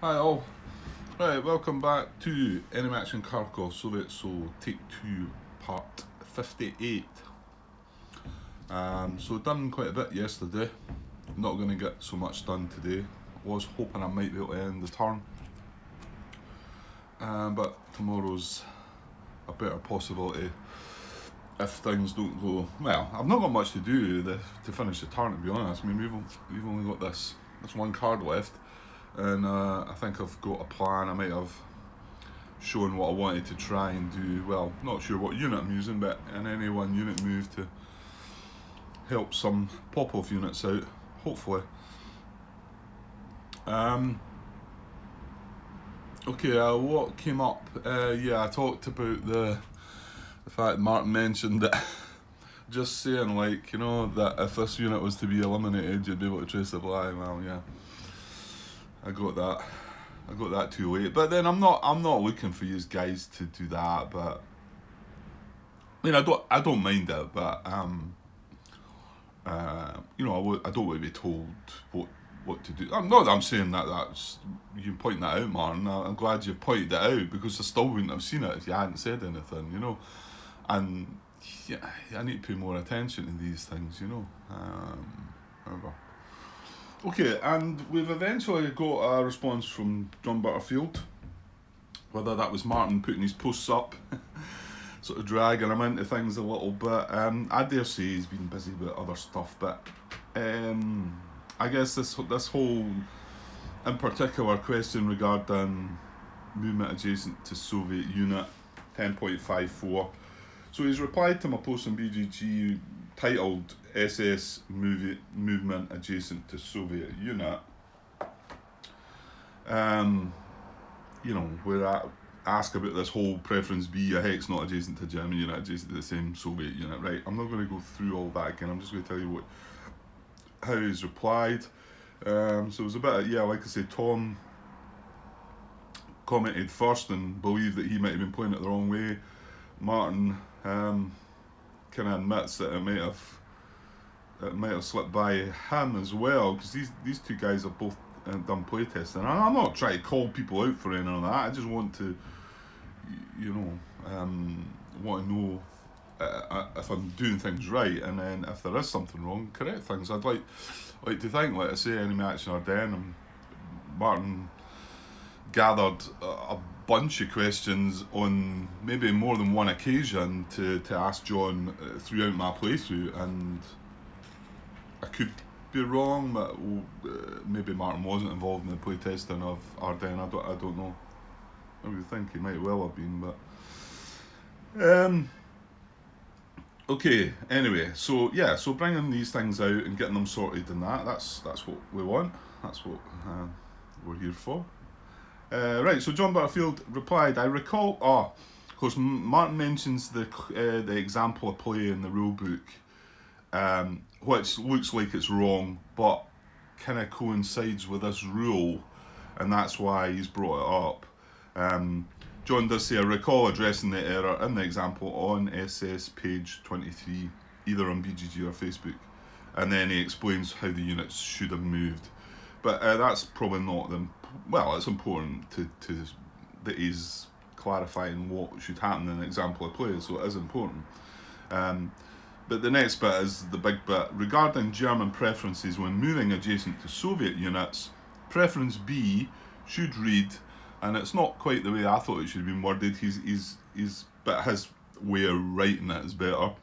Hi all. Right, welcome back to Enemy Action Kharkov Soviet Soul Take 2 Part 58. So done quite a bit yesterday. Not going to get so much done today. Was hoping I might be able to end the turn. But tomorrow's a better possibility if things don't go well. I've not got much to do to finish the turn, to be honest. I mean, we've only got this one card left, and I think I've got a plan. I might have shown what I wanted to try and do. Well, not sure what unit I'm using, but in any one unit move to help some pop-off units out, hopefully. Okay, what came up? I talked about the fact Martin mentioned that just saying, like, you know, that if this unit was to be eliminated, you'd be able to trace the fly. Well, yeah, I got that too late. But then I'm not looking for you guys to do that. But I mean, I don't mind it. But I don't want to be told what to do. I'm saying that's you point that out, Martin. I'm glad you pointed it out because I still wouldn't have seen it if you hadn't said anything, you know. And yeah, I need to pay more attention to these things, you know. However. Okay, and we've eventually got a response from John Butterfield. Whether that was Martin putting his posts up, sort of dragging him into things a little bit. I dare say he's been busy with other stuff, but I guess this whole, in particular, question regarding movement adjacent to Soviet unit 10.54. So he's replied to my post on BGG titled SS movement adjacent to Soviet unit. Where I ask about this whole preference B, a hex not adjacent to German unit, adjacent to the same Soviet unit, right? I'm not going to go through all that again. I'm just going to tell you how he's replied. So it was a bit, like I say, Tom commented first and believed that he might have been playing it the wrong way. Martin kind of admits that it might have slipped by him as well, because these two guys have both done playtesting. And I'm not trying to call people out for any of that. I just want to, want to know if I'm doing things right, and then if there is something wrong, correct things. I'd like to think, like I say, Enemy Action Ardennes, and Martin gathered a bunch of questions on maybe more than one occasion to ask John throughout my playthrough, and I could be wrong, but maybe Martin wasn't involved in the playtesting of Ardennes. I don't know. I would think he might well have been, but okay. Anyway, so bringing these things out and getting them sorted and that's what we want. That's what we're here for. Right, so John Butterfield replied, I recall, of course, Martin mentions the example of play in the rule book, which looks like it's wrong, but kind of coincides with this rule, and that's why he's brought it up. John does say, I recall addressing the error in the example on SS page 23, either on BGG or Facebook, and then he explains how the units should have moved. But that's probably not them. Well, it's important to that he's clarifying what should happen in an example of play, so it is important. But the next bit is the big bit. Regarding German preferences when moving adjacent to Soviet units, preference B should read, and it's not quite the way I thought it should have been worded. But his way of writing it is better.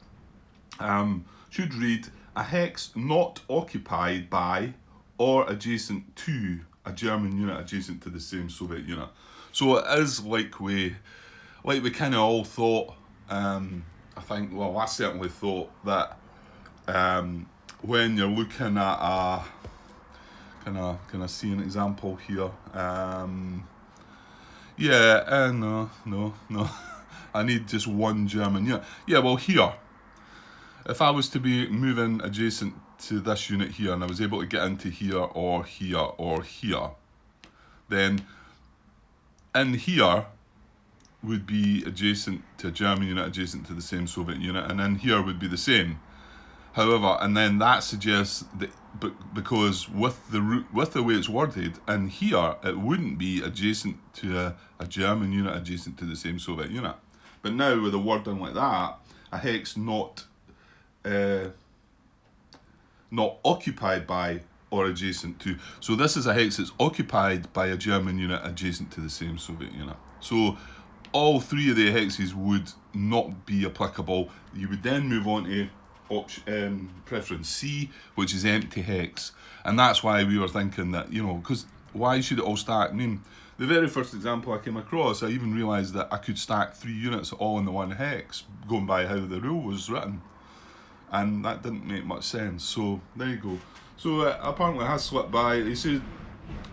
Should read, a hex not occupied by or adjacent to a German unit adjacent to the same Soviet unit. So it is like we kind of all thought. I think, well, I certainly thought that when you're looking at a, can I see an example here? No. I need just one German unit. Yeah, well, here, if I was to be moving adjacent to this unit here and I was able to get into here or here or here, then in here would be adjacent to a German unit adjacent to the same Soviet unit, and in here would be the same. However, and then that suggests that because with the way it's worded, and here it wouldn't be adjacent to a German unit adjacent to the same Soviet unit. But now with a wording like that, a hex not occupied by or adjacent to. So this is a hex that's occupied by a German unit adjacent to the same Soviet unit. So all three of the hexes would not be applicable. You would then move on to preference C, which is empty hex. And that's why we were thinking that, because why should it all stack? I mean, the very first example I came across, I even realised that I could stack 3 units all in the one hex, going by how the rule was written. And that didn't make much sense. So there you go. So apparently it has slipped by.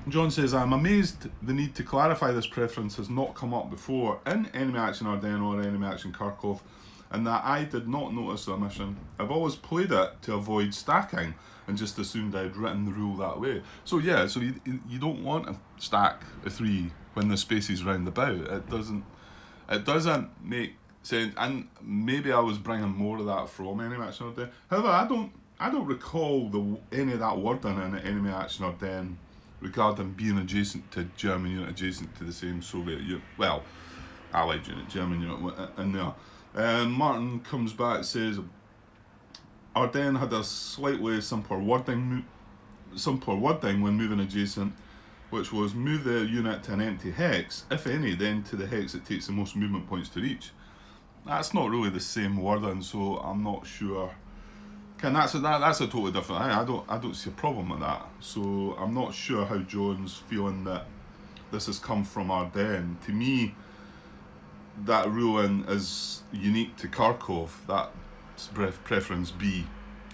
John says, I'm amazed the need to clarify this preference has not come up before in Enemy Action Ardennes or Enemy Action Kharkov, and that I did not notice the omission. I've always played it to avoid stacking and just assumed I'd written the rule that way. So yeah, so you don't want to stack a 3 when the space is round about. It doesn't make sense, and maybe I was bringing more of that from Enemy Action Ardennes. However, I don't recall any of that wording in Enemy Action Ardennes regarding being adjacent to German unit, adjacent to the same Soviet unit. Well, Allied unit, German unit in there. And Martin comes back, says Ardennes had a slightly simpler wording when moving adjacent, which was move the unit to an empty hex, if any, then to the hex it takes the most movement points to reach. That's not really the same wording, so I'm not sure. That's a totally different thing. I don't see a problem with that. So I'm not sure how John's feeling that this has come from Ardennes. To me, that ruling is unique to Kharkov. That preference B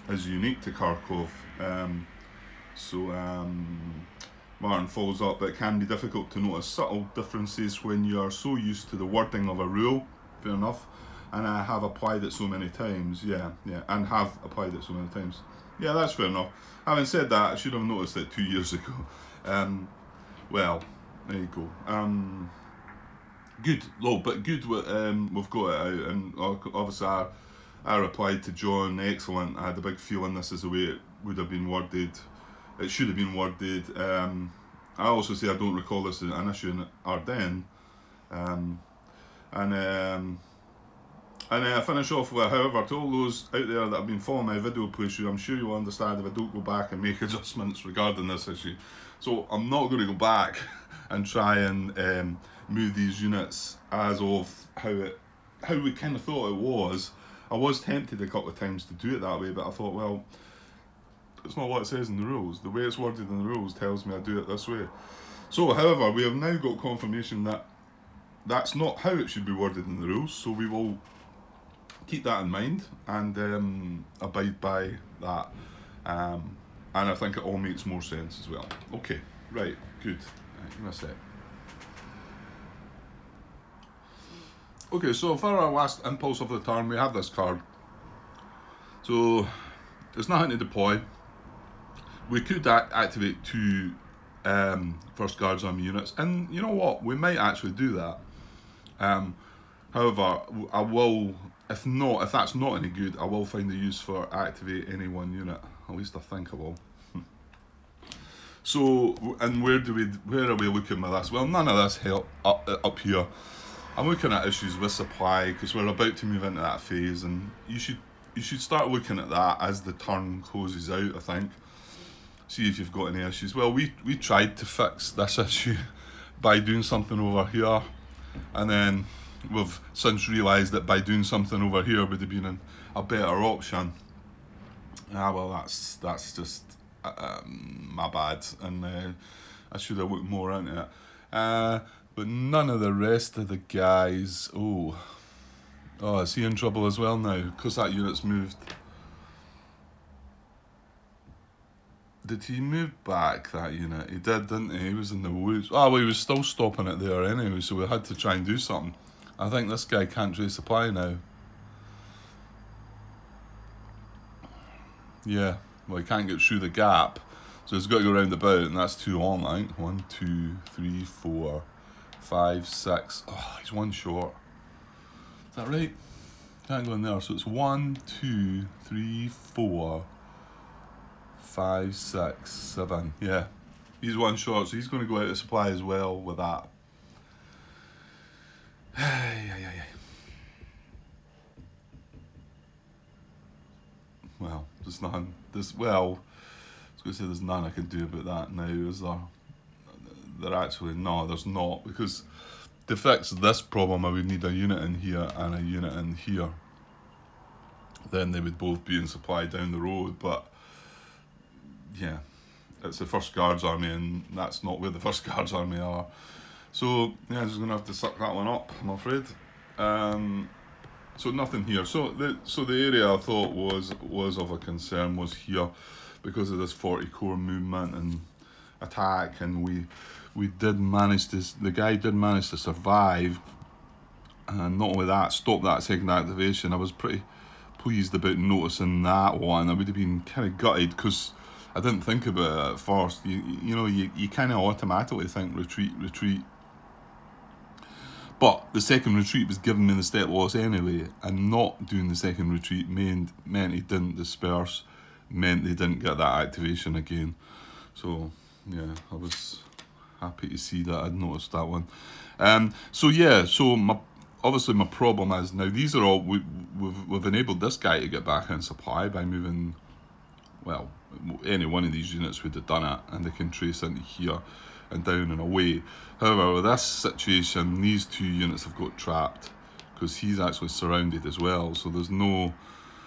is unique to Kharkov. Martin follows up, it can be difficult to notice subtle differences when you are so used to the wording of a rule. Fair enough. And I have applied it so many times. Yeah, and have applied it so many times. Yeah, that's fair enough. Having said that, I should have noticed it 2 years ago. Well, there you go. Good, but good. We've got it out, and obviously I replied to John. Excellent. I had a big feeling this is the way it would have been worded. It should have been worded. I also say I don't recall this as an issue in Ardennes. And I finish off with, however, to all those out there that have been following my video playthrough, I'm sure you'll understand if I don't go back and make adjustments regarding this issue. So I'm not going to go back and try and move these units as of how we kind of thought it was. I was tempted a couple of times to do it that way, but I thought, well, it's not what it says in the rules. The way it's worded in the rules tells me I do it this way. So, however, we have now got confirmation that that's not how it should be worded in the rules, so we will keep that in mind and abide by that. And I think it all makes more sense as well. Okay, right, good. Right, give me a sec. Okay, so for our last impulse of the turn, we have this card. So, there's nothing to deploy. We could activate 2 first guards army units, and you know what? We might actually do that. However, I will, if that's not any good, I will find a use for activate any 1 unit. At least I think I will. So, and where are we looking with this? Well, none of this help up here. I'm looking at issues with supply because we're about to move into that phase, and you should start looking at that as the turn closes out, I think. See if you've got any issues. Well, we tried to fix this issue by doing something over here, and then we've since realised that by doing something over here would have been a better option. Well, that's just my bad, and I should have looked more into it. But none of the rest of the guys. Oh, is he in trouble as well now? Because that unit's moved. Did he move back, that unit? He did, didn't he? He was in the woods. Oh, well, he was still stopping it there anyway, so we had to try and do something. I think this guy can't resupply now. Yeah, well, he can't get through the gap, so he's got to go round about, and that's 2 on, I think. 1, 2, 3, 4, 5, 6. Oh, he's 1 short. Is that right? Can't go in there. So it's 1, 2, 3, 4, 5, 6, 7. Yeah. He's one short, so he's going to go out of supply as well with that. Well, there's nothing. I was going to say there's none I can do about that now, is there? There actually, no, there's not, because to fix this problem I would need a unit in here and a unit in here. Then they would both be in supply down the road, but yeah, it's the 1st Guards Army and that's not where the 1st Guards Army are. So yeah, I'm just going to have to suck that one up, I'm afraid. So nothing here. So the area I thought was of a concern was here, because of this 40 core movement and attack, and we did manage to, the guy did manage to survive, and not only that, stop that second activation. I was pretty pleased about noticing that one. I would have been kind of gutted because I didn't think about it at first. You kind of automatically think retreat. But the second retreat was giving me the step loss anyway, and not doing the second retreat meant he didn't disperse, meant they didn't get that activation again. So yeah, I was happy to see that I'd noticed that one. Obviously my problem is now these are all, we've enabled this guy to get back in supply by moving, well, any one of these units would have done it, and they can trace into here and down and away. However, with this situation, these 2 units have got trapped because he's actually surrounded as well. So there's no.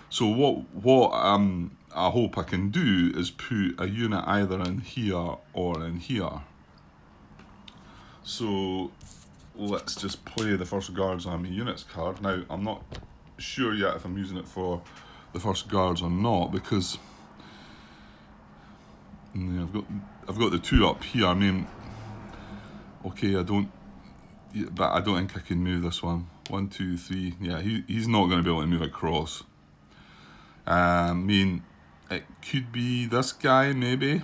So what I hope I can do is put a unit either in here or in here. So let's just play the 1st Guards Army units card. Now I'm not sure yet if I'm using it for the 1st Guards or not, because I've got the 2 up here. I mean, okay, I don't think I can move this one. 1, 2, 3. Yeah, he's not going to be able to move across. I mean, it could be this guy maybe,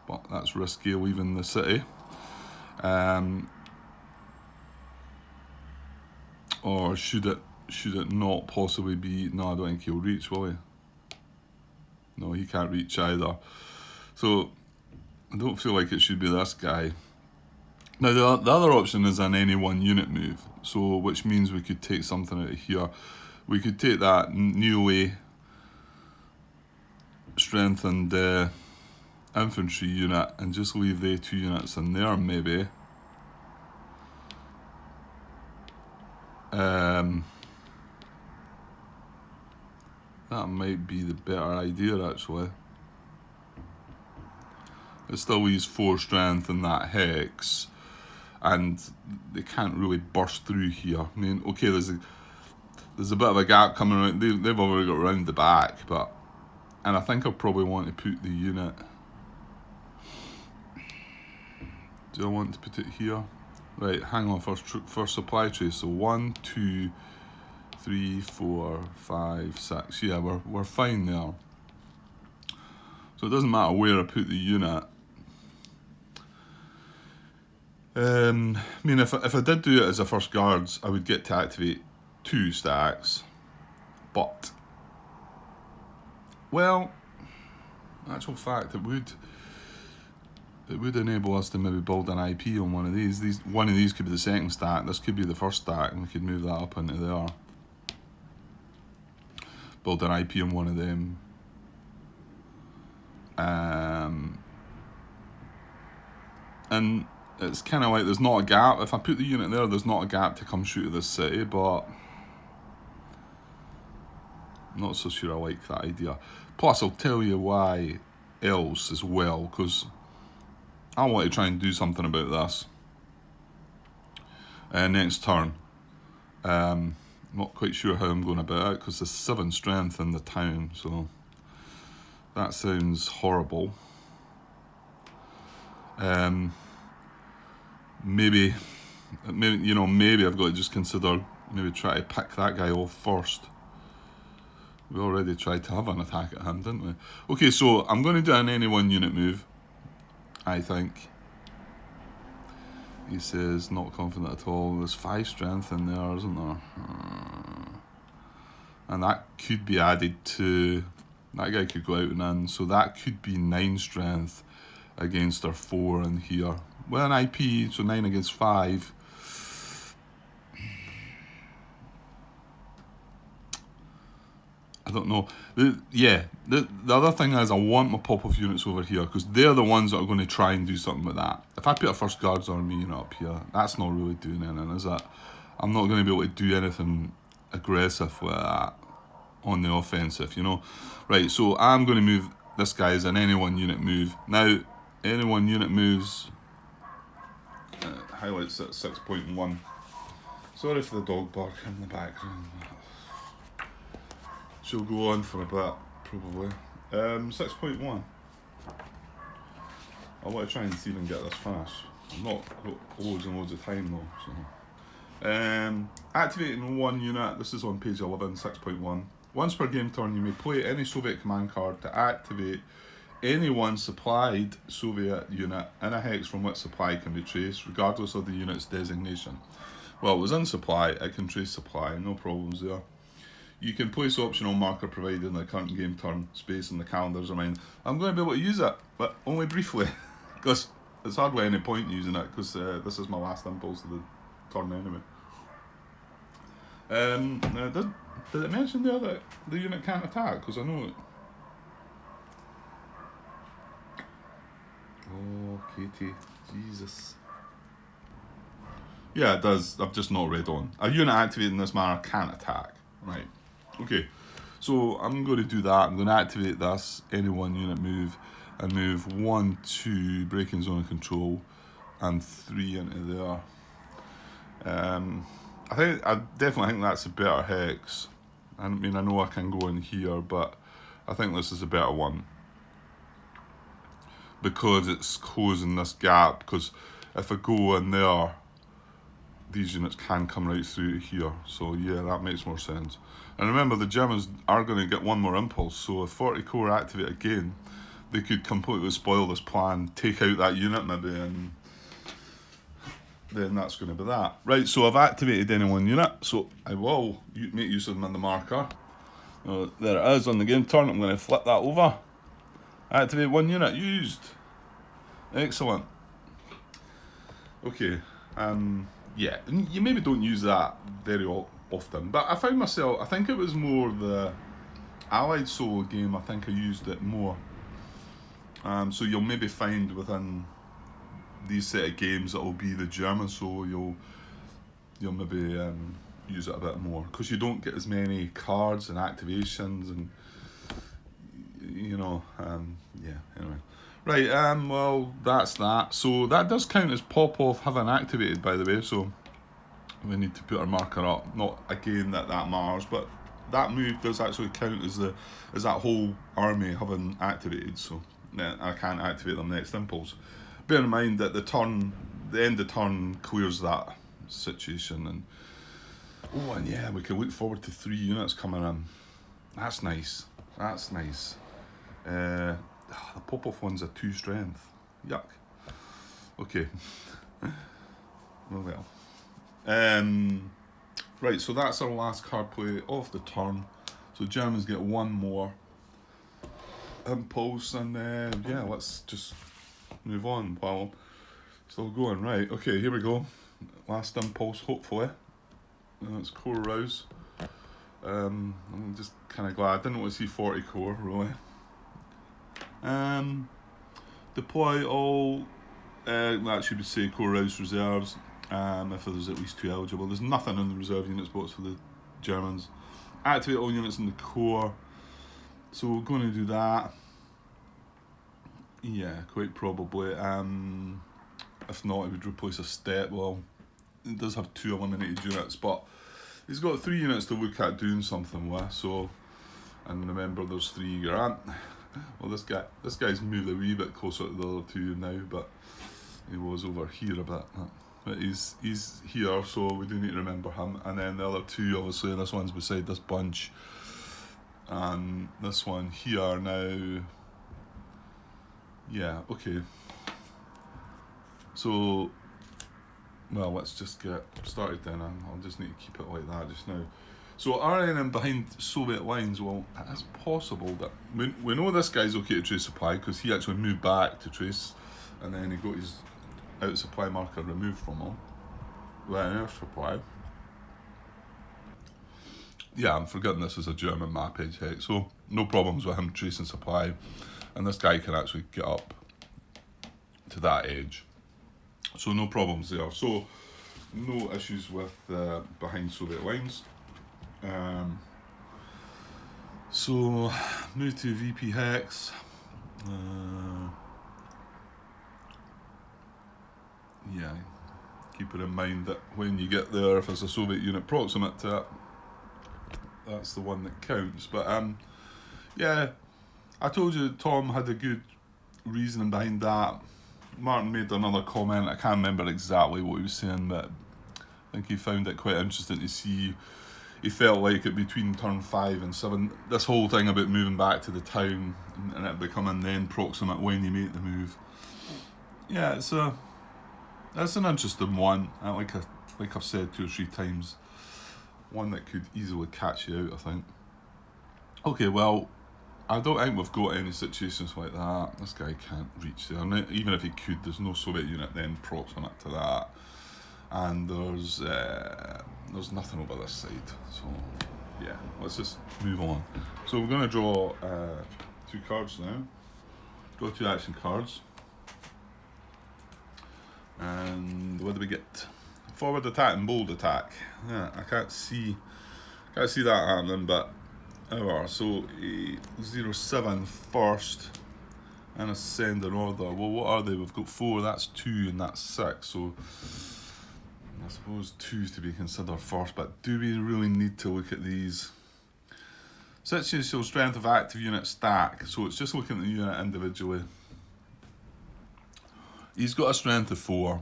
but that's risky leaving the city. Or should it not possibly be? No, I don't think he'll reach, will he? No, he can't reach either. So I don't feel like it should be this guy. Now the other option is an any one unit move, so which means we could take something out of here. We could take that newly strengthened infantry unit and just leave the 2 units in there maybe. That might be the better idea actually. It still leaves 4 strength in that hex, and they can't really burst through here. I mean, okay, there's a bit of a gap coming around. They've already got around the back, and I think I'll probably want to put the unit. Do I want to put it here? Right, hang on, first supply trace. So 1, 2, 3, 4, 5, 6. Yeah, we're fine there. So it doesn't matter where I put the unit. I mean, if I did do it as a 1st Guards, I would get to activate 2 stacks. But, well, actual fact, it would enable us to maybe build an IP on one of these. One of these could be the 2nd stack. This could be the 1st stack, and we could move that up into there. Build an IP on one of them. And it's kind of like there's not a gap. If I put the unit there, there's not a gap to come shoot at this city, but I'm not so sure I like that idea. Plus, I'll tell you why else as well, because I want to try and do something about this next turn. Not quite sure how I'm going about it, because there's 7 strength in the town, so that sounds horrible. Maybe I've got to just consider maybe try to pick that guy off first. We already tried to have an attack at him, didn't we? Okay, so I'm going to do an any one unit move, I think. He says not confident at all. There's 5 strength in there, isn't there? and that could be added to, that guy could go out and in, so that could be 9 strength against our 4 in here. With an IP, so 9 against 5. I don't know. The other thing is I want my pop-off units over here because they're the ones that are going to try and do something with that. If I put a first guards army unit up here, that's not really doing anything, is it? I'm not going to be able to do anything aggressive with that on the offensive, you know? Right, so I'm going to move this guy as an any one unit move. Now, any one unit moves, highlights at 6.1. Sorry for the dog bark in the background. She'll go on for a bit, probably. 6.1. I want to try and see if I can get this finished. I've not got loads and loads of time though. So, activating 1 unit. This is on page 11, 6.1. Once per game turn, you may play any Soviet command card to activate any one supplied Soviet unit in a hex from which supply can be traced, regardless of the unit's designation. Well, it was in supply, it can trace supply, no problems there. You can place optional marker provided in the current game turn space in the calendars of mine. I'm going to be able to use it, but only briefly, because it's hardly any point using it, because this is my last impulse of the turn anyway. Did it mention there that the unit can't attack? Because I know it. Oh, Katie, Jesus. Yeah, it does. I've just not read on. A unit activated in this manner can't attack. Right. Okay. So I'm going to do that. I'm going to activate this, any 1 unit move, and move 1, 2, breaking zone of control, and 3 into there. I definitely think that's a better hex. I mean, I know I can go in here, but I think this is a better one. Because it's closing this gap, because if I go in there, these units can come right through here. So yeah, that makes more sense. And remember, the Germans are going to get 1 more impulse, so if 40 core activate again, they could completely spoil this plan, take out that unit maybe, and then that's going to be that. Right, so I've activated any 1 unit, so I will make use of them in the marker. There it is on the game turn. I'm going to flip that over. Activate 1 unit, used. Excellent. Okay, yeah, you maybe don't use that very often, but I found myself, I think it was more the Allied solo game, I think I used it more. So you'll maybe find within these set of games that will be the German solo, you'll maybe use it a bit more, because you don't get as many cards and activations and, you know, yeah, anyway. Right, well, that's that. So that does count as pop-off having activated, by the way, so we need to put our marker up. Not, again, that matters, but that move does actually count as that whole army having activated, so I can't activate them next impulse. Bear in mind that the end of turn clears that situation, and and yeah, we can look forward to 3 units coming in. That's nice. That's nice. The pop-off one's a 2 strength. Yuck. Okay. Well. Right, so that's our last card play of the turn. So Germans get 1 more impulse, and yeah, let's just move on while still going. Right, okay, here we go. Last impulse, hopefully. It's core rouse. I'm just kind of glad. I didn't want to see 40 core, really. Deploy all, that should say core rouse reserves, if there's at least 2 eligible. There's nothing in the reserve units box for the Germans. Activate all units in the core. So we're going to do that. Yeah, quite probably. If not, it would replace a step. Well, it does have 2 eliminated units, but he's got 3 units to look at doing something with. So, and remember, there's 3 Grant. Well, this guy's moved a wee bit closer to the other 2 now, but he was over here a bit. But he's here, so we do need to remember him. And then the other 2, obviously, this one's beside this bunch, and this one here now. Yeah, okay. So, well, let's just get started then. I'll just need to keep it like that just now. So RNM behind Soviet lines, well, it's possible that we know this guy's okay to trace supply because he actually moved back to trace, and then he got his out supply marker removed from him. Well, air supply. Yeah, I'm forgetting this is a German map edge hex, so no problems with him tracing supply, and this guy can actually get up to that edge. So no problems there. So no issues with behind Soviet lines. So move to VP hex. Yeah, keep it in mind that when you get there, if there's a Soviet unit proximate to it, that's the one that counts. But yeah, I told you Tom had a good reasoning behind that. Martin made another comment. I can't remember exactly what he was saying, but I think he found it quite interesting to see. He felt like it between turn 5 and 7, this whole thing about moving back to the town and it becoming then proximate when you make the move. Yeah, it's an interesting one. Like I've said 2 or 3 times, one that could easily catch you out, I think. Okay, well, I don't think we've got any situations like that. This guy can't reach there. And even if he could, there's no Soviet unit then proximate to that. And there's nothing over this side. So yeah, let's just move on. So we're going to draw 2 cards now. Draw 2 action cards. And what do we get? Forward attack and bold attack. Yeah, I can't see that happening, but however, so a 0-7 first and ascend in order. Well, what are they? We've got 4, that's 2, and that's 6. So I suppose 2's to be considered first, but do we really need to look at these? Situational strength of active unit stack. So it's just looking at the unit individually. He's got a strength of 4.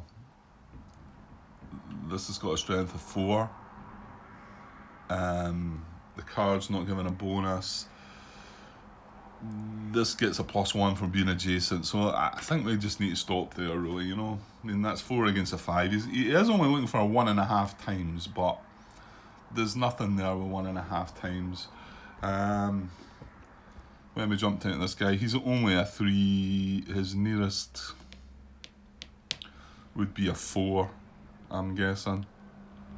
This has got a strength of 4. The card's not given a bonus. This gets a +1 for being adjacent, so I think we just need to stop there, really, you know. I mean, that's 4 against a 5. He is only looking for a 1.5 times, but there's nothing there with 1.5 times. When we jumped into this guy, he's only a 3. His nearest would be a 4, I'm guessing.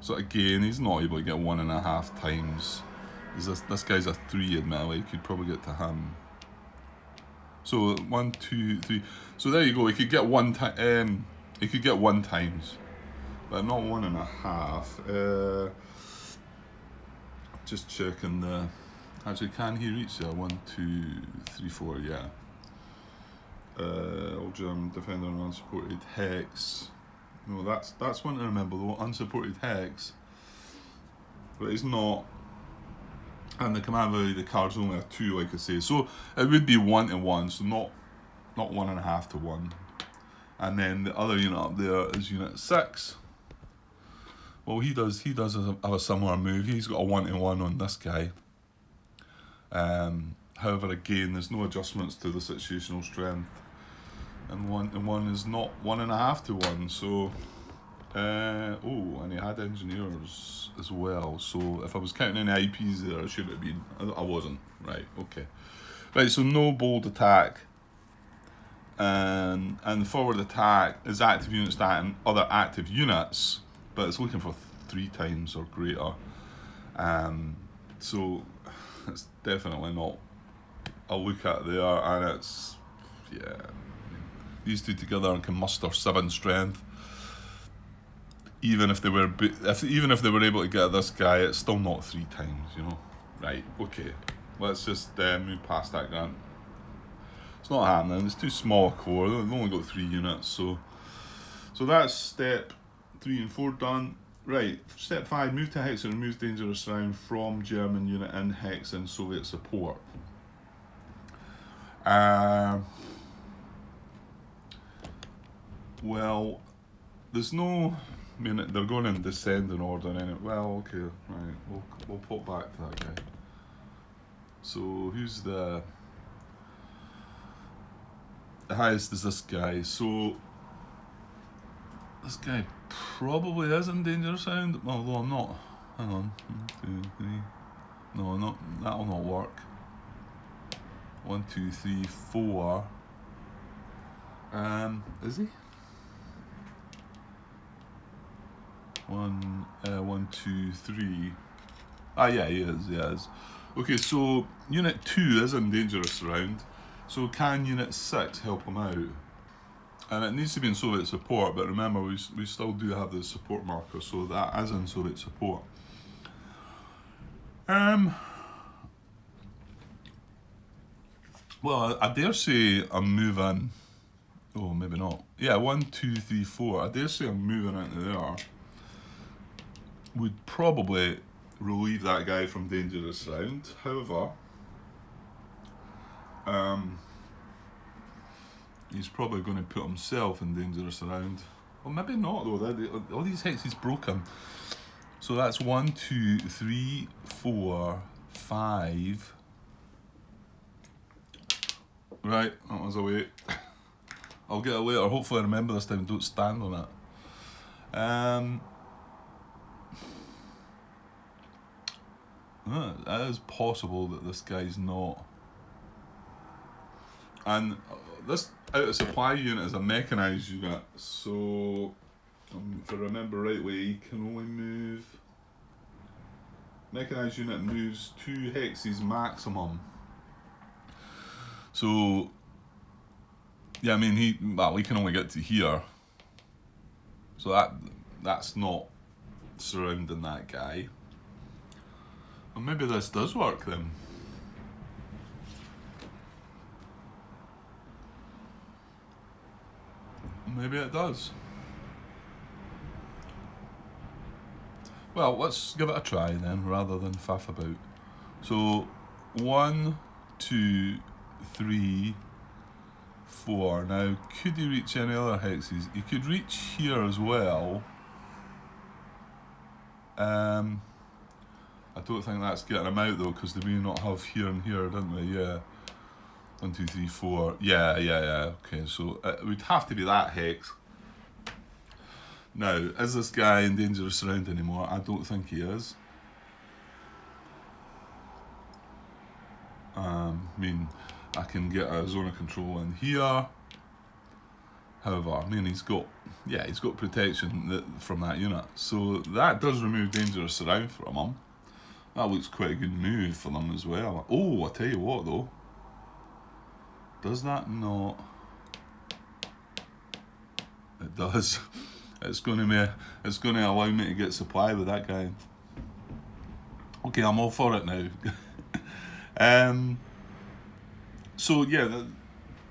So again, he's not able to get 1.5 times. This guy's a 3, admittedly. You could probably get to him. So 1, 2, 3. So there you go. He could get 1 time. He could get 1 times, but not 1.5. Just checking the. Actually, can he reach there? 1, 2, 3, 4. Yeah. Old German defender on unsupported hex. No, that's one to remember though. Unsupported hex, but it's not. And the command value of the card's only a 2, like I say. So it would be 1 to 1, so not 1.5 to 1. And then the other unit up there is unit 6. Well, he does have a similar move. He's got a 1 to 1 on this guy. However, again, there's no adjustments to the situational strength. And 1 to 1 is not 1.5 to 1. So and he had engineers as well, so if I was counting any IPs there, I should have been. I wasn't. Right, okay. Right, so no bold attack. And forward attack is active units that and other active units, but it's looking for 3 times or greater. So it's definitely not a look at there, and it's, yeah, these 2 together can muster 7 strength. Even if they were able to get this guy, it's still not 3 times, you know. Right, okay. Let's just move past that, Grant. It's not happening. It's too small a core. They've only got 3 units, so that's step 3 and 4 done. Right, step 5, move to hex and removes dangerous round from German unit in hex and Soviet support. Well, there's no. I mean, they're going in descending order, and well, okay, right. We'll pop back to that guy. So who's the highest is this guy? So this guy probably is in danger sound, although I'm not Hang on. 1, 2, 3. No, not that'll not work. 1, 2, 3, 4. Is he? 1, 1, 2, 3. Ah, yeah, he is. He is. Okay, so Unit 2 is in dangerous surround. So can Unit 6 help him out? And it needs to be in Soviet support, but remember we still do have the support marker, so that is in Soviet support. Well, I dare say I'm moving. Oh, maybe not. Yeah, 1, 2, 3, 4. I dare say I'm moving into there. Would probably relieve that guy from dangerous round. However, he's probably going to put himself in dangerous round. Well, maybe not though. All these hexes broken. So that's 1, 2, 3, 4, 5. Right, that was a wait. I'll get a later. Hopefully I remember this time and don't stand on it. It is possible that this guy's not. And this out of supply unit is a mechanised unit, so if I remember rightly, he can only move. Mechanised unit moves 2 hexes maximum. So yeah, I mean he can only get to here. So that's not surrounding that guy. Well, maybe this does work then. Maybe it does. Well, let's give it a try then, rather than faff about. So, 1, 2, 3, 4. Now, could he reach any other hexes? He could reach here as well. I don't think that's getting him out though, because they may not have here and here, didn't they? Yeah. 1, 2, 3, 4. Yeah. Okay, so it would have to be that hex. Now, is this guy in dangerous surround anymore? I don't think he is. I mean, I can get a zone of control in here. However, I mean, he's got protection from that unit. So that does remove dangerous surround from him. That looks quite a good move for them as well. Oh, I tell you what though. Does that not? It does. It's going to allow me to get supply with that guy. Okay, I'm all for it now. So yeah,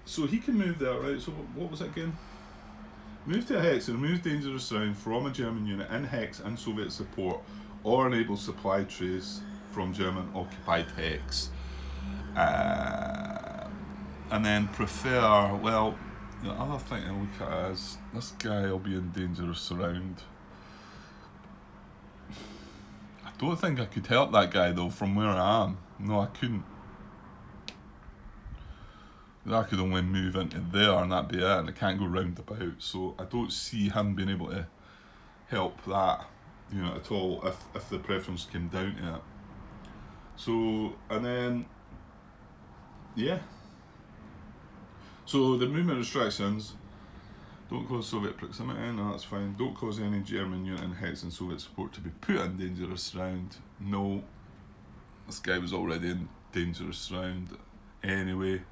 so he can move there, right? So what was it again? Move to a hex and remove dangerous surround from a German unit in hex and Soviet support, or enable supply trace from German occupied hex. And then prefer, well, the other thing I look at is this guy will be in dangerous surround. I don't think I could help that guy though from where I am. No, I couldn't. I could only move into there and that'd be it, and I can't go round about. So I don't see him being able to help that unit at all if the preference came down to it. So, and then, yeah. So the movement restrictions, don't cause Soviet proximity, no that's fine. Don't cause any German unit in hex and Soviet support to be put in dangerous surround. No, this guy was already in dangerous surround anyway.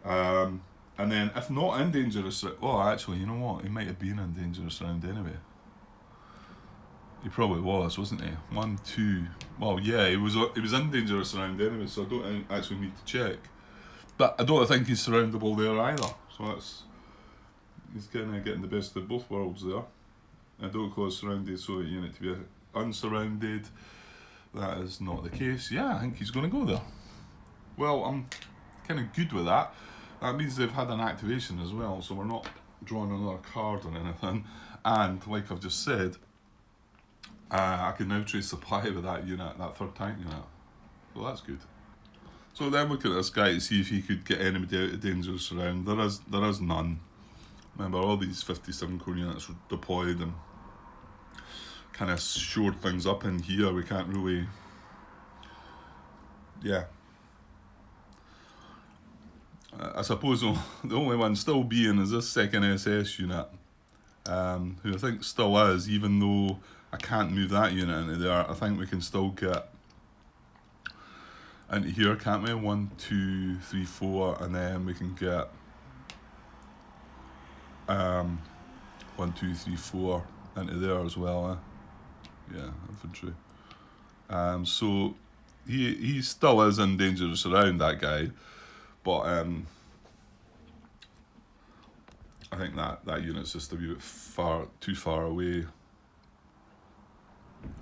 And then if not in dangerous, well actually, you know what, he might have been in dangerous surround anyway. He probably was, wasn't he? 1, 2, well yeah, he was in dangerous surround anyway, so I don't actually need to check. But I don't think he's surroundable there either. So he's kind of getting the best of both worlds there. I don't cause surrounded Soviet unit to be unsurrounded. That is not the case. Yeah, I think he's going to go there. Well, I'm kind of good with that. That means they've had an activation as well, so we're not drawing another card or anything. And like I've just said, I can now trace supply with that unit, that third tank unit. So that's good. So then look at this guy to see if he could get anybody out of dangerous surround. There is none. Remember, all these 57 core units were deployed, and kind of shored things up in here. We can't really, yeah. I suppose the only one still being is this second SS unit, who I think still is, even though I can't move that unit into there. I think we can still get into here, can't we? 1, 2, 3, 4, and then we can get 1, 2, 3, 4 into there as well. Yeah, infantry. So he still is in dangerous around, that guy, but I think that unit's just a wee bit too far away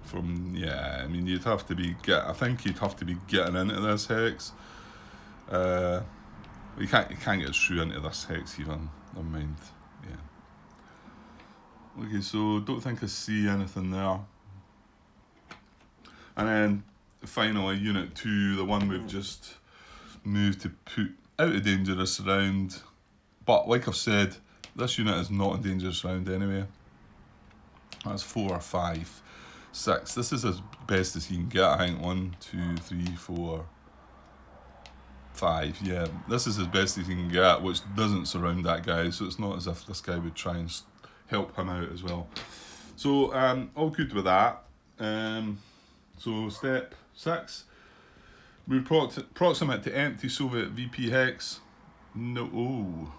from. Yeah, I mean I think you'd have to be getting into this hex. You can't get through into this hex even. Never mind. Yeah. Okay, so don't think I see anything there. And then finally, Unit 2, the one we've just moved to put out of dangerous round. But like I've said, this unit is not in dangerous round anyway. That's 4, 5, 6. This is as best as you can get, I think. 1, 2, 3, 4, 5. Yeah, this is as best as you can get, which doesn't surround that guy, so it's not as if this guy would try and help him out as well. So, all good with that. So step 6, move proximate to empty Soviet VP hex. No,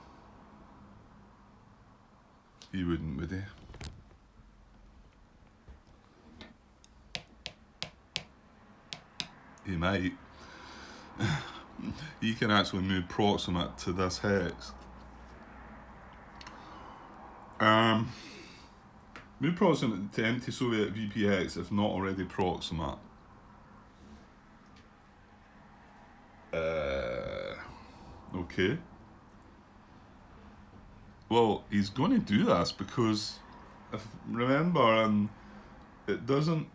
he wouldn't, would he? He might. He can actually move proximate to this hex. Move proximate to empty Soviet VP hex if not already proximate. Okay. Well, he's going to do this because, remember, it doesn't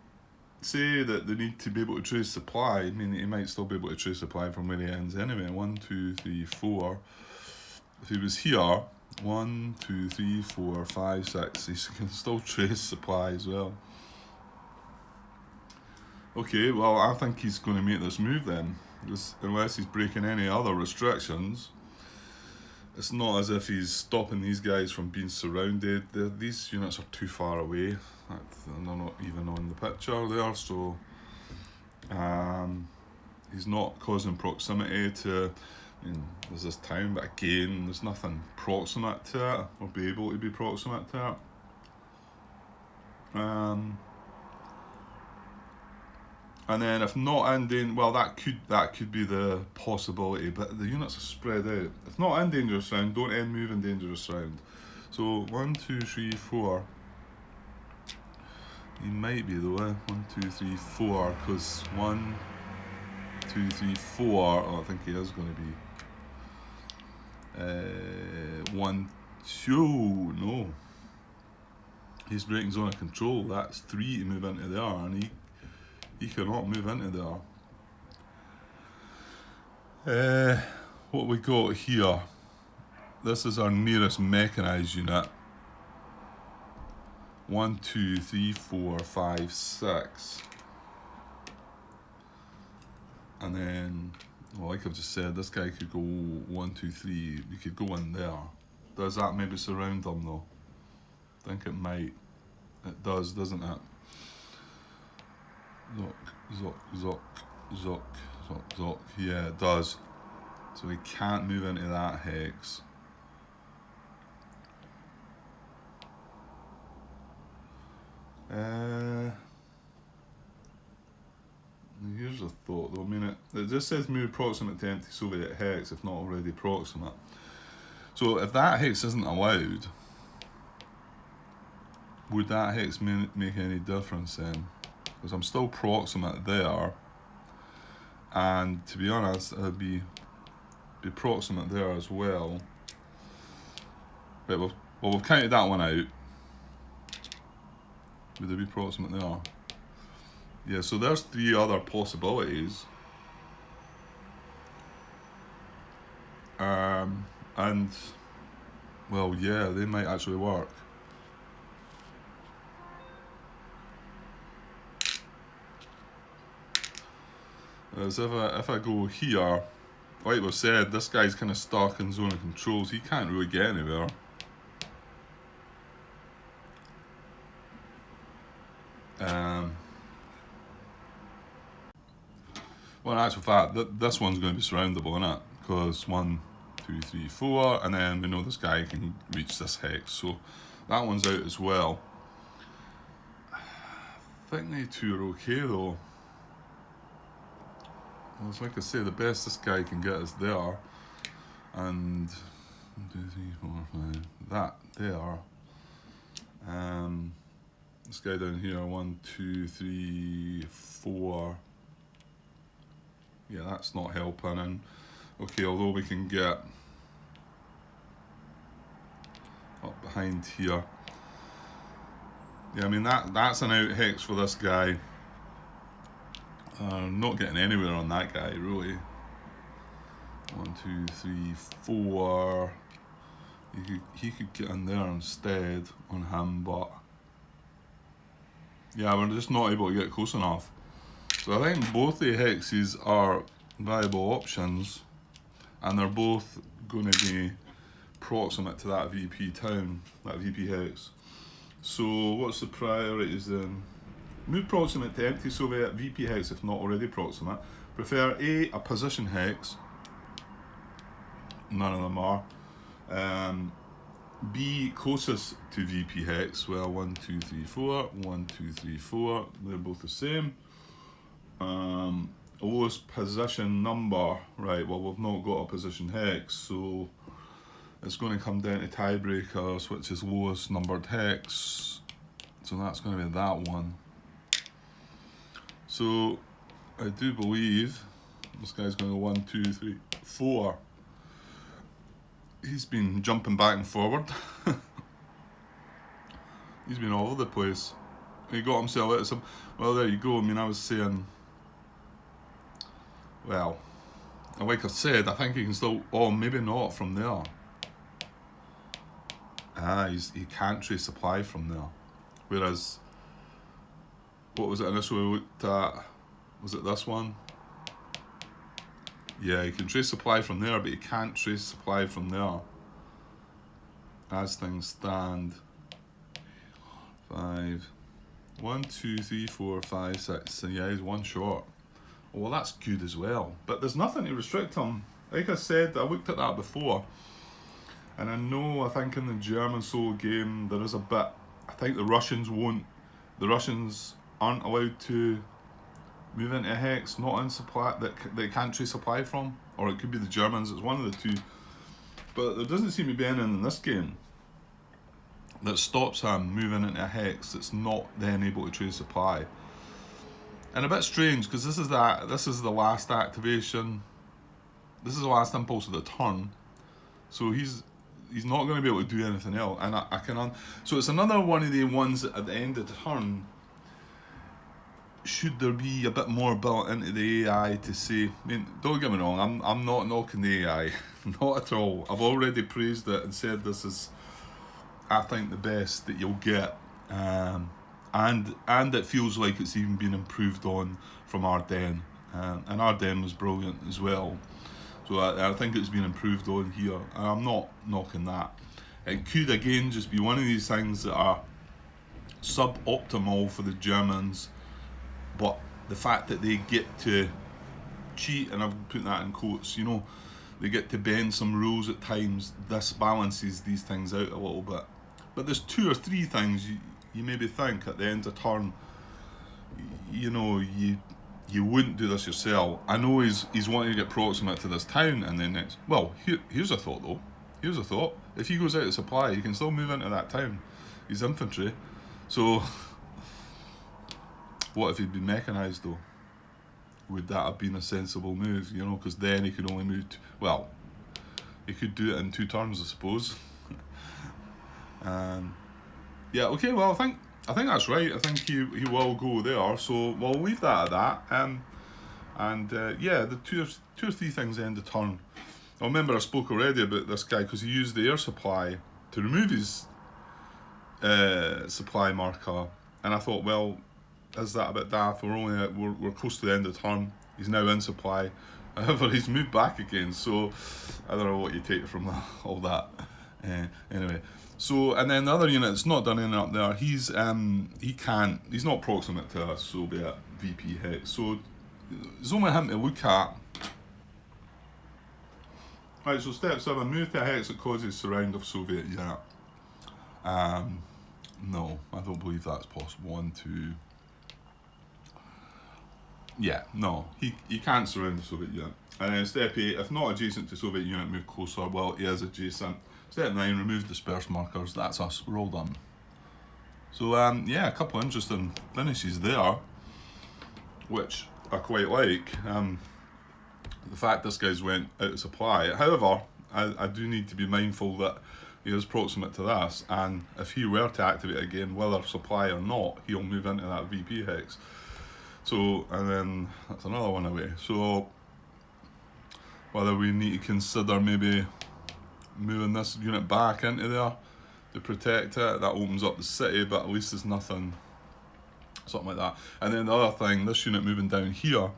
say that they need to be able to trace supply. I mean, he might still be able to trace supply from where he ends anyway. 1, 2, 3, 4. If he was here, 1, 2, 3, 4, 5, 6, he can still trace supply as well. Okay, well, I think he's going to make this move then. Unless he's breaking any other restrictions. It's not as if he's stopping these guys from being surrounded. These units are too far away. They're not even on the picture there, so he's not causing proximity to. I mean, there's this town, but again, there's nothing proximate to it, or be able to be proximate to it. And then if not ending, well, that could be the possibility, but the units are spread out. If not in dangerous round, don't end move in dangerous round. So 1, 2, 3, 4. He might be though. 1, 2, 3, 4. Because 1, 2, 3, 4. Oh, I think he is going to be 1, 2. No. He's breaking zone of control. That's 3 to move into there, and he cannot move into there. What we got here? This is our nearest mechanised unit. 1, 2, 3, 4, 5, 6. And then, well, like I've just said, this guy could go 1, 2, 3. You could go in there. Does that maybe surround them though? I think it might. It does, doesn't it? Zoc. Yeah, it does. So we can't move into that hex. Here's a thought though. I mean, it just says move proximate to empty Soviet hex if not already proximate. So if that hex isn't allowed, would that hex make any difference then? Because I'm still proximate there, and to be honest, I'd be proximate there as well. Right, well, we've counted that one out. Would there be proximate there? Yeah, so there's 3 other possibilities. And, well, yeah, they might actually work. Whereas if I go here, like we've said, this guy's kind of stuck in zone of control, so he can't really get anywhere. Well, in actual fact, this one's going to be surroundable, isn't it? Because 1, 2, 3, 4, and then we know this guy can reach this hex, so that one's out as well. I think they two are okay though. Well, it's like I say, the best this guy can get is there, and 1, 2, 3, 4, 5. That there. This guy down here, 1, 2, 3, 4. Yeah, that's not helping. And okay, although we can get up behind here. Yeah, I mean that's an out hex for this guy. Not getting anywhere on that guy really. 1, 2, 3, 4. He could get in there instead on him, but yeah, we're just not able to get close enough. So I think both the hexes are viable options, and they're both going to be proximate to that VP town, that VP hex. So what's the priorities then? Move proximate to empty Soviet VP hex if not already proximate. Prefer A position hex. None of them are. B closest to VP hex. Well, 1, 2, 3, 4. 1, 2, 3, 4. They're both the same. Lowest position number. Right, well, we've not got a position hex, so it's going to come down to tiebreakers, which is lowest numbered hex. So that's going to be that one. So I do believe this guy's going to go 1, 2, 3, 4. He's been jumping back and forward. He's been all over the place. He got himself out of some. Well, there you go. I mean, I was saying. Well, like I said, I think he can still. Oh, maybe not from there. He can't trace supply from there. Whereas, what was it initially we looked at? Was it this one? Yeah, he can trace supply from there, but he can't trace supply from there. As things stand. 5. 1, 2, 3, 4, 5, 6. So yeah, he's one short. Well, that's good as well. But there's nothing to restrict him. Like I said, I looked at that before. And I think in the German solo game, there is a bit. I think the Russians aren't allowed to move into a hex not in supply that they can't trace supply from, or it could be the Germans. It's one of the two, but there doesn't seem to be anything in this game that stops him moving into a hex that's not then able to trace supply. And a bit strange because this is the last activation. This is the last impulse of the turn, so he's not going to be able to do anything else. And so it's another one of the ones that at the end of the turn. Should there be a bit more built into the AI to say, I mean, don't get me wrong, I'm not knocking the AI, not at all. I've already praised it and said this is, I think, the best that you'll get, and it feels like it's even been improved on from Ardennes, and Ardennes was brilliant as well. So I think it's been improved on here, and I'm not knocking that. It could again just be one of these things that are suboptimal for the Germans. But the fact that they get to cheat, and I'm putting that in quotes, they get to bend some rules at times, this balances these things out a little bit. But there's 2 or 3 things you maybe think at the end of turn, you wouldn't do this yourself. I know he's wanting to get proximate to this town, and then next. Well, here's a thought though. Here's a thought. If he goes out of supply, he can still move into that town. He's infantry, so. What if he'd been mechanised though? Would that have been a sensible move? Because then he could only move. He could do it in 2 turns, I suppose. Yeah. Okay. Well, I think that's right. I think he will go there. So we'll leave that at that. Yeah, the 2 or 3 things end the turn. I remember I spoke already about this guy because he used the air supply to remove his supply marker, and I thought, well. Is that a bit daft? We're close to the end of the turn. He's now in supply. However, he's moved back again, so I don't know what you take from all that. Anyway, so and then the other unit that's not done anything up there, he's not proximate to a Soviet VP hex, so there's only him to look at. Right, so step 7, move to a hex that causes surround of Soviet unit. No, I don't believe that's possible. 1, 2. Yeah, no, he can't surround the Soviet unit. And then step 8, if not adjacent to Soviet unit, move closer. Well, he is adjacent. Step 9, remove disperse markers. That's us, we're all done. So yeah, a couple of interesting finishes there, which I quite like. The fact this guy's went out of supply. However, I do need to be mindful that he is proximate to this, and if he were to activate again, whether supply or not, he'll move into that VP hex. So, and then that's another one away. So, whether we need to consider maybe moving this unit back into there to protect it, that opens up the city, but at least there's nothing, something like that. And then the other thing, this unit moving down here,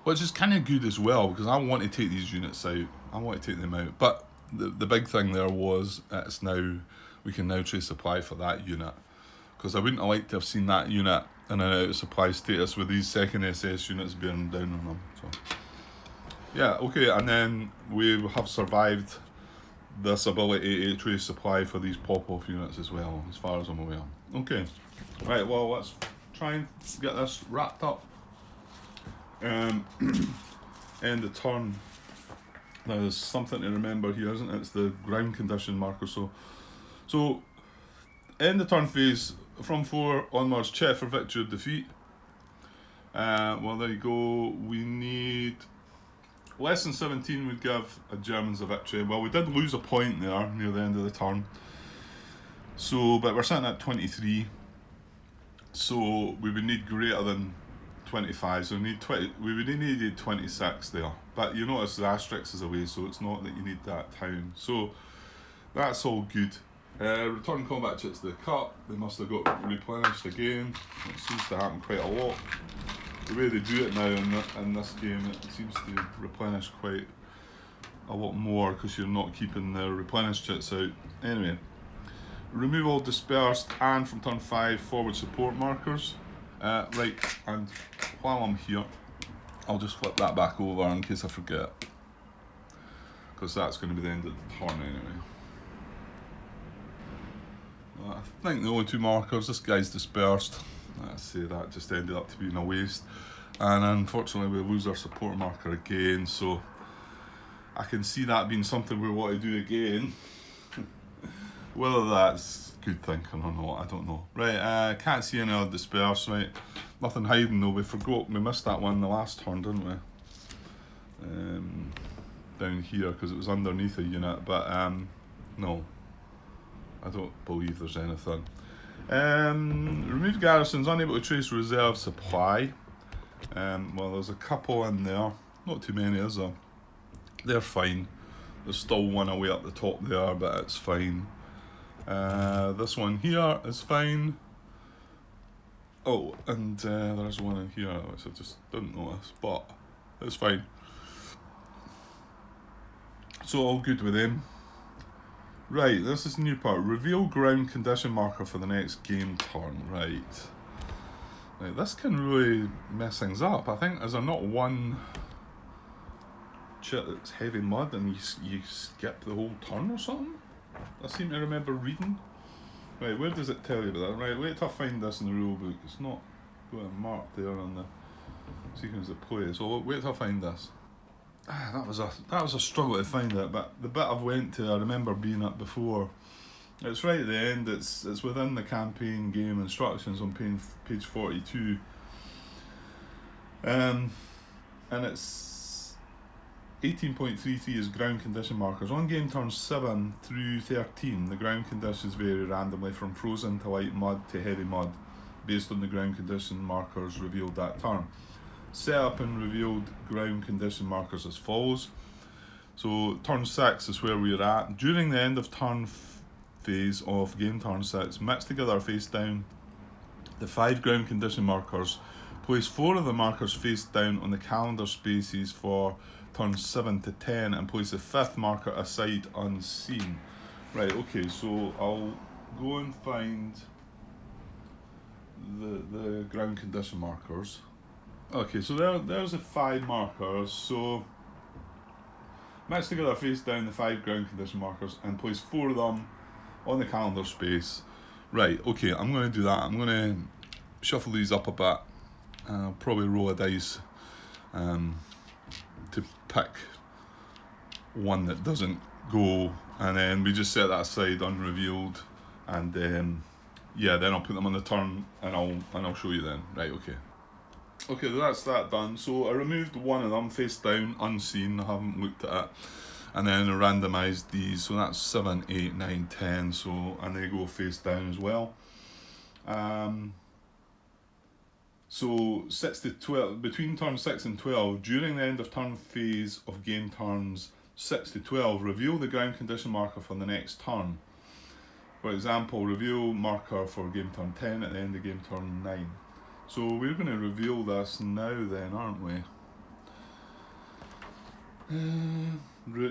which is kind of good as well, because I want to take these units out. I want to take them out. But the big thing there was, it's now, we can now trace supply for that unit. Because I wouldn't have liked to have seen that unit in an out of supply status with these second SS units bearing down on them. So yeah, okay, and then we have survived this ability to trace supply for these pop-off units as well, as far as I'm aware. Okay, right, well, let's try and get this wrapped up. End the turn. Now there's something to remember here, isn't it? It's the ground condition marker. So end the turn phase from 4 onwards, check for victory or defeat. Well, there you go. We need less than 17 would give a Germans a victory. Well, we did lose a point there near the end of the turn. So, but we're sitting at 23. So we would need greater than 25, so we need 20. We would have needed 26 there, but you notice the asterisk is away, so it's not that you need that town. So that's all good. Return combat chits to the cut. They must have got replenished again. It seems to happen quite a lot. The way they do it now in this game, it seems to replenish quite a lot more because you're not keeping the replenished chits out. Anyway, remove all dispersed and from turn 5 forward support markers. Right, and while I'm here, I'll just flip that back over in case I forget, because that's going to be the end of the turn anyway. I think the only 2 markers, this guy's dispersed. Let's say that just ended up to being a waste, and unfortunately we lose our support marker again, so I can see that being something we want to do again. Whether that's good thinking or not, I don't know. Right, can't see any other disperse, right? Nothing hiding though, we missed that one the last turn, didn't we? Down here, because it was underneath a unit, but no. I don't believe there's anything. Remove garrisons, unable to trace reserve supply. Well, there's a couple in there, not too many, is there? They're fine. There's still one away up the top there, but it's fine. This one here is fine. Oh, and there's one in here which I just didn't notice, but it's fine. So all good with them. Right, this is the new part. Reveal ground condition marker for the next game turn. Right. Right, this can really mess things up. I think, is there not one chit that's heavy mud and you skip the whole turn or something? I seem to remember reading. Right, where does it tell you about that? Right, wait till I find this in the rule book. It's not got a mark there on the sequence of play. So wait till I find this. That was a struggle to find it, but the bit I've went to, I remember being at before. It's right at the end. It's within the campaign game instructions on page 42. And it's 18.33 is ground condition markers. On game turns 7 through 13, the ground conditions vary randomly from frozen to light mud to heavy mud, based on the ground condition markers revealed that turn. Set up and revealed ground condition markers as follows. So turn 6 is where we're at. During the end of turn phase of game turn 6, mix together face down the 5 ground condition markers Place 4 of the markers face down on the calendar spaces for turns 7 to 10 and place the 5th marker aside unseen. Right, okay, so I'll go and find the ground condition markers. Okay, so there's the 5 markers. So match together face down the 5 ground condition markers and place 4 of them on the calendar space. Right, okay, I'm going to do that. I'm going to shuffle these up a bit. Probably roll a dice to pick one that doesn't go, and then we just set that aside unrevealed, and then I'll put them on the turn and I'll show you then. Right, okay, that's that done. So I removed one of them face down unseen. I haven't looked at it, and then I randomised these. So that's 7, 8, 9, 10. So, and they go face down as well. So 6 to 12, between turn 6 and 12, during the end of turn phase of game turns 6 to 12, reveal the ground condition marker for the next turn. For example, reveal marker for game turn 10 at the end of game turn 9. So we're going to reveal this now then, aren't we?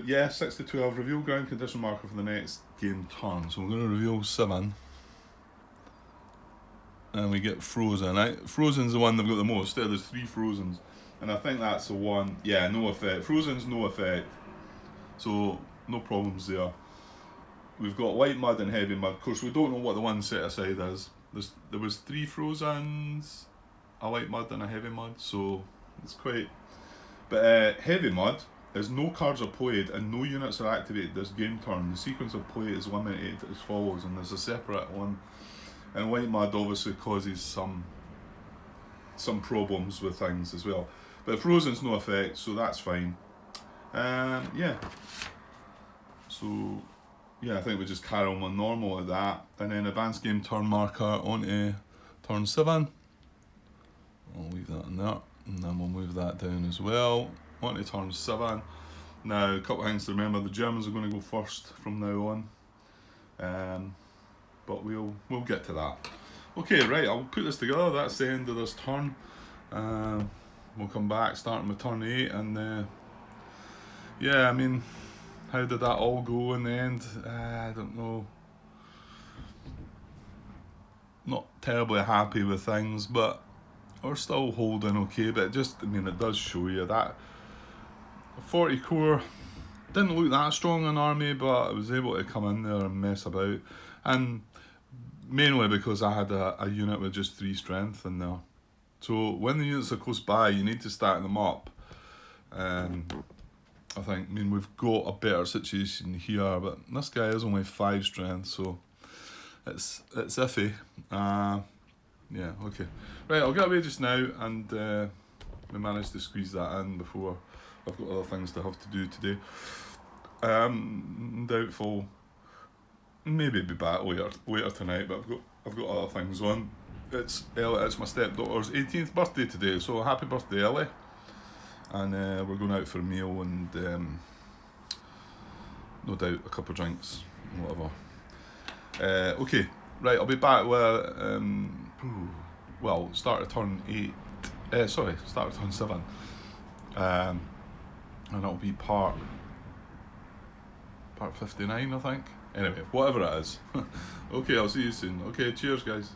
Yeah, 6 to 12, reveal ground condition marker for the next game turn. So we're going to reveal 7. And we get Frozen, right? Frozen's the one they've got the most. There's 3 Frozens. And I think that's the one, yeah, no effect. Frozen's no effect. So, no problems there. We've got White Mud and Heavy Mud. Of course, we don't know what the one set aside is. There was 3 Frozens, a White Mud and a Heavy Mud. So, it's quite... But Heavy Mud is no cards are played and no units are activated this game turn. The sequence of play is limited as follows, and there's a separate one. And White Mud obviously causes some problems with things as well. But Frozen's no effect, so that's fine. Yeah. So, yeah, I think we just carry on normal at that. And then advanced game turn marker onto turn 7. I'll leave that in there. And then we'll move that down as well. Onto turn 7. Now, a couple of things to remember. The Germans are going to go first from now on. But we'll get to that. Okay, right, I'll put this together. That's the end of this turn. We'll come back starting with turn 8, and yeah, I mean, how did that all go in the end? I don't know. Not terribly happy with things, but we're still holding okay. But it does show you that 40 core didn't look that strong an army, but I was able to come in there and mess about. And mainly because I had a unit with just 3 strength in there. So when the units are close by, you need to stack them up. We've got a better situation here, but this guy is only 5 strength, so it's iffy. Yeah, okay. Right, I'll get away just now, and we managed to squeeze that in before I've got other things to have to do today. Doubtful. Maybe be back later tonight, but I've got other things on. It's my stepdaughter's 18th birthday today, so happy birthday, Ellie. And we're going out for a meal and no doubt a couple of drinks, whatever. Okay, right, I'll be back with start of turn 8. Start of turn 7. And it'll be part 59, I think. Anyway, whatever it is. Okay, I'll see you soon. Okay, cheers, guys.